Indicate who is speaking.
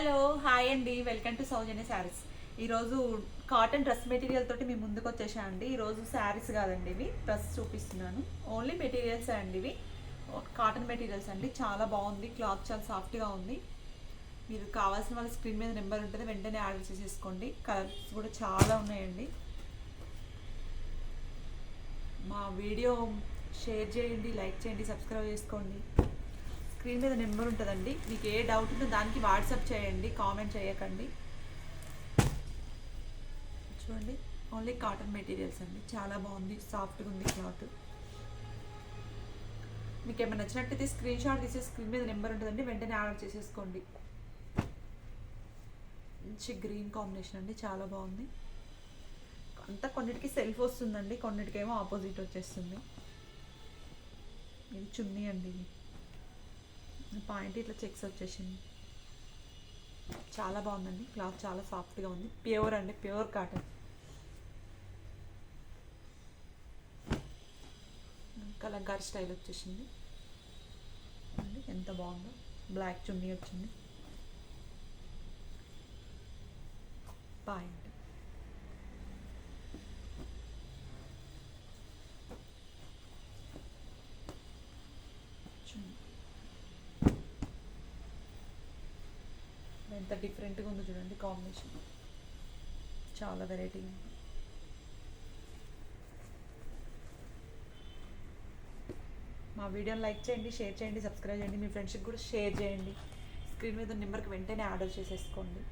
Speaker 1: Hello hi అండి, welcome to సౌజన్య శారీస్. ఈరోజు cotton dress material తోటి మీ ముందుకు వచ్చేసా అండి. ఈరోజు శారీస్ కాదండి, ఇవి డ్రెస్ చూపిస్తున్నాను. ఓన్లీ మెటీరియల్స్ అండి, ఇవి కాటన్ మెటీరియల్స్ అండి. చాలా బాగుంది, క్లాత్ చాలా సాఫ్ట్గా ఉంది. మీరు కావాల్సిన వాళ్ళ స్క్రీన్ మీద నెంబర్ ఉంటుంది, వెంటనే ఆర్డర్ చేసేసుకోండి. కలర్స్ కూడా చాలా ఉన్నాయండి. మా వీడియో షేర్ చేయండి, లైక్ చేయండి, సబ్స్క్రైబ్ చేసుకోండి. స్క్రీన్ మీద నెంబర్ ఉంటుందండి. మీకు ఏ డౌట్ ఉందో దానికి వాట్సాప్ చేయండి, కామెంట్ చేయకండి. చూడండి, ఓన్లీ కాటన్ మెటీరియల్స్ అండి. చాలా బాగుంది, సాఫ్ట్గా ఉంది క్లాత్. మీకు ఏమైనా నచ్చినట్టయితే స్క్రీన్ షాట్ తీసే స్క్రీన్ మీద నెంబర్ ఉంటుందండి, వెంటనే ఆర్డర్ చేసేసుకోండి. మంచి గ్రీన్ కాంబినేషన్ అండి, చాలా బాగుంది. అంతా కొన్నిటికి సెల్ఫ్ వస్తుందండి, కొన్నిటికేమో ఆపోజిట్ వచ్చేస్తుంది. ఇది చున్నీ అండి, పాయింట్ ఇట్లా చెక్స్ వచ్చేసింది. చాలా బాగుందండి, క్లాత్ చాలా సాఫ్ట్గా ఉంది. ప్యూర్ అండి, ప్యూర్ కాటన్. కలంకారీ స్టైల్ వచ్చేసింది అండి, ఎంత బాగుందో. బ్లాక్ చున్నీ వచ్చింది, పాయింట్. ఎంత డిఫరెంట్గా ఉందో చూడండి, కాంబినేషన్ చాలా వెరైటీ ఉంది. మా వీడియోని లైక్ చేయండి, షేర్ చేయండి, సబ్స్క్రైబ్ చేయండి. మీ ఫ్రెండ్స్కి కూడా షేర్ చేయండి. స్క్రీన్ మీద నెంబర్కి వెంటనే ఆర్డర్ చేసేసుకోండి.